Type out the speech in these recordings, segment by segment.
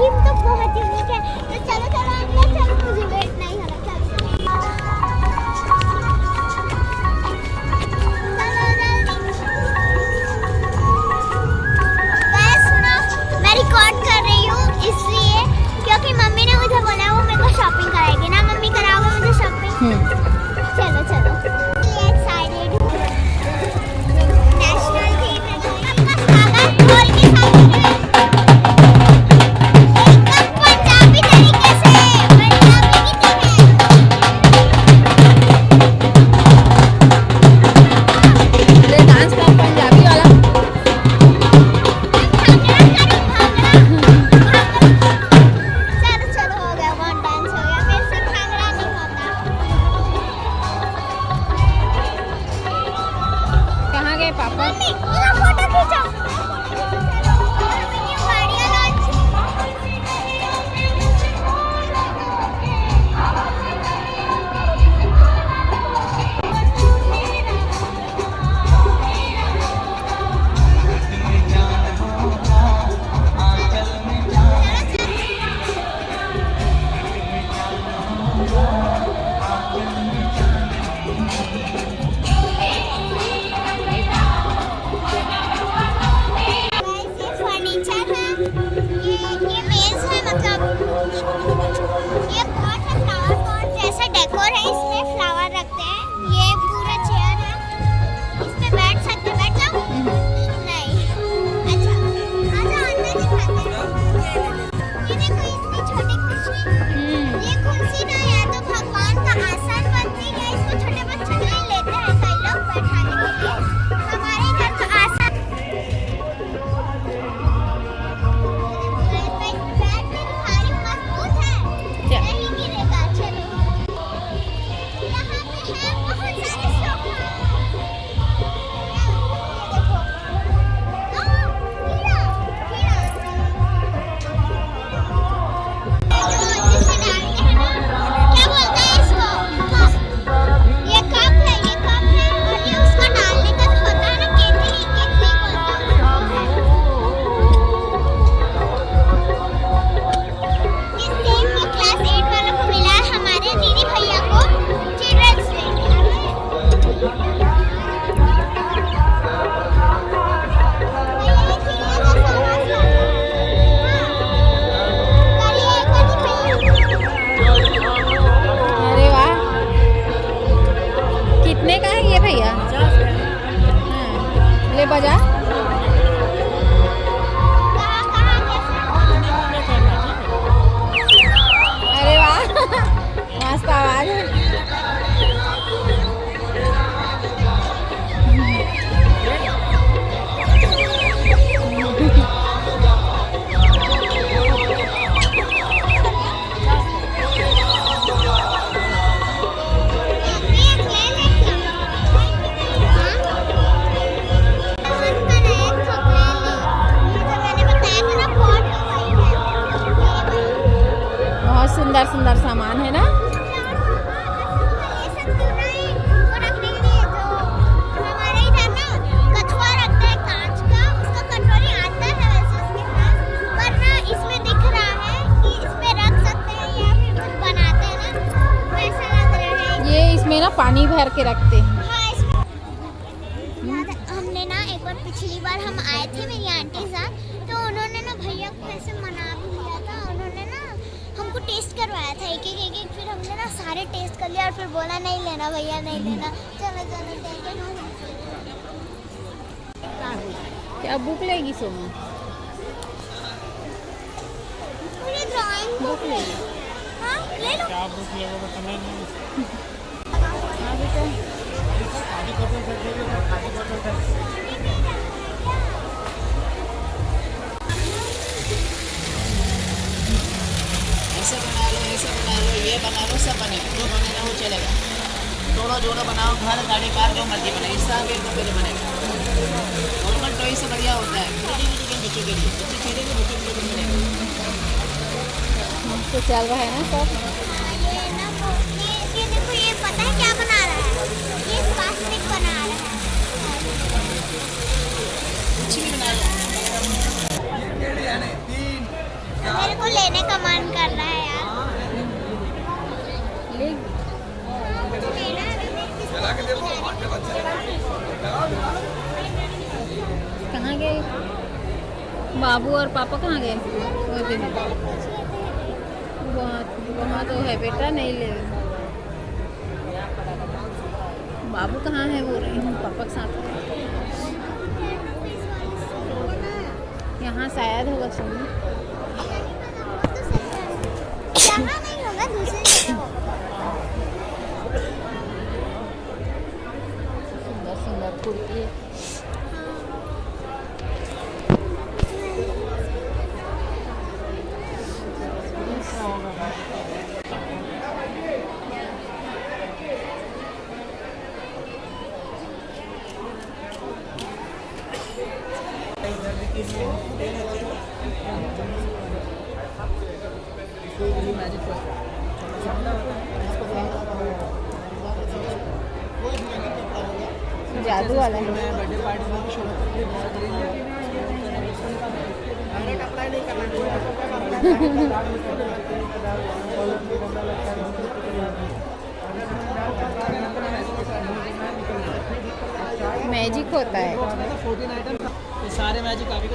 Theme तो बहुत unique है। तो चलो चलो अंदर चलो, मुझे वेट नहीं होना। चलो सुनो, मैं रिकॉर्ड कर रही हूँ इसलिए क्योंकि मम्मी ने मुझे बोला वो मेरे को शॉपिंग कराएगी ना। मम्मी कराओगे मुझे शॉपिंग? चलो चलो। एक्साइटेड हूँ। नेशनल थीम है। अपना सागर खोल के साथ एकदम पंजाबी तरीके से, पंजाबी की थीम है। ले डांस कर पंजाबी वाला। चलो चलो हो गया, वन डांस हो गया। मेरे से भांगड़ा नहीं होता। कहाँ गए पापा? मम्मी मेरा फोटो खींचो। मेरी गाड़ियाँ लॉन्च। फर्नीचर है, ये मेज है, मतलब ये पॉट है, फ्लावर पॉट जैसा डेकोर है। इसमें फ्लावर रखते हैं। ये पूरा चेयर है, इसमें बैठ सकते हैं। बैठ जाओ? नहीं। अच्छा आ जाओ, अंदर दिखाते हैं। ये देखो इतनी छोटी कुर्सी। ये कुर्सी ना या तो भगवान का आसन बनती है, इसको छोटे बच्चे नहीं लेते हैं कई लोग बैठाने के लिए। हमारे घर का आसन नहीं गिरेगा। चलो यहाँ पे है बहुत सारे सोफा। देखो हीरा हीरा जिसे डालते हैं ना, क्या बोलते हैं इसको? कप। ये कप है, ये कप है। और ये उसको डालने का जो होता है ना, केतली केतली बोलते हैं। इस सेम में क्लास 8 वालों को मिला है, हमारे दीदी भैया को चिल्ड्रंस डे। अरे वाह, कितने का है ये भैया? हाँ, ले बजा। अरे वाह मस्त आवाज है। बहुत सुंदर सुंदर सामान है ना। ये इसमें ना पानी भर के रखते हैं। हमने ना एक बार, पिछली बार हम आए थे मेरी आंटी के साथ, तो उन्होंने ना भैया को ऐसे मना भी लिया था। उन्होंने ना हमको टेस्ट करवाया था एक एक। फिर हमने ना सारे टेस्ट कर लिया और फिर बोला नहीं लेना भैया, नहीं लेना। चलो चलो क्या बुक लेगी सोमा? पूरी ड्राइंग बुक लेगी। हाँ ले लो। क्या बुक लेगा समझ नहीं। हाँ बेटा। ऐसे बना लो, ऐसे बना लो, ये बना लो, सब बनेगा। जो बनेगा वो चलेगा। जोड़ो जोड़ो बनाओ, घर गाड़ी कार जो मर्जी बनाए, इस तरह के तो बनेगा। नॉर्मल टॉय से बढ़िया होता है बच्चों के लिए। बच्चे खेलेंगे, बच्चों के लिए बनेगा। तो चल रहा है ना सब। ये देखो, ये पता है क्या बना रहा है? ये स्वास्तिक बना रहा है। कुछ भी बनाया। मेरे को लेने का मन कर रहा है यार। ले लेना है अभी मैं कहाँ गए बाबू और पापा? कहाँ गए? वो देखो, वहाँ तो है बेटा, नहीं ले। बाबू कहाँ है? वो रहे पापा के साथ। यहाँ शायद होगा सुनो। यहाँ नहीं होगा, दूसरी जगह होगा। सुंदर सुंदर कुर्ती। जादू वाला है। बर्थडे पार्टी में शो डायरेक्ट अप्लाई नहीं करना मैजिक होता है। 14 आइटम ये सारे मैजिक काफी का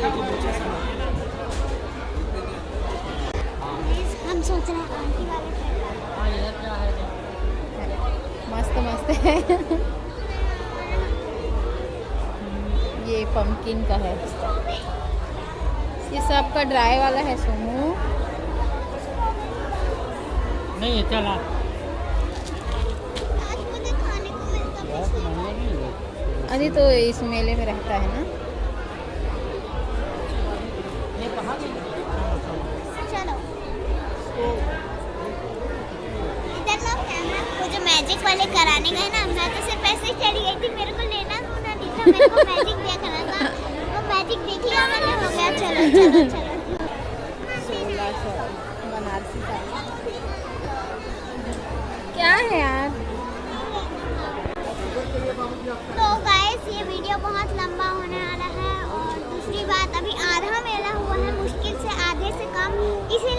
हम सोच रहे हैं आंटी वाले हाँ ये क्या है मस्त मस्त है। ये पंपकिन का है। ये सब का ड्राई वाला है सोनू। नहीं है चला आज मुझे खाने को मिलता है। अभी तो इस मेले में रहता है ना। ये कहाँ गई चलो इधर लो कैमरा। वो जो मैजिक वाले कराने गए ना, मैं तो सिर्फ ऐसे ही चली गई थी। मेरे को लेना होना नहीं था, मेरे को मैजिक देखना था। वो मैजिक देख लिया मैंने, हो गया। चलो चलो चलो 1600 बनारसी का क्या है यार। तो गाइस ये वीडियो बहुत लंबा होने वाला है। और दूसरी बात, अभी आधा मेला हुआ है, मुश्किल से आधे से कम, इसीलिए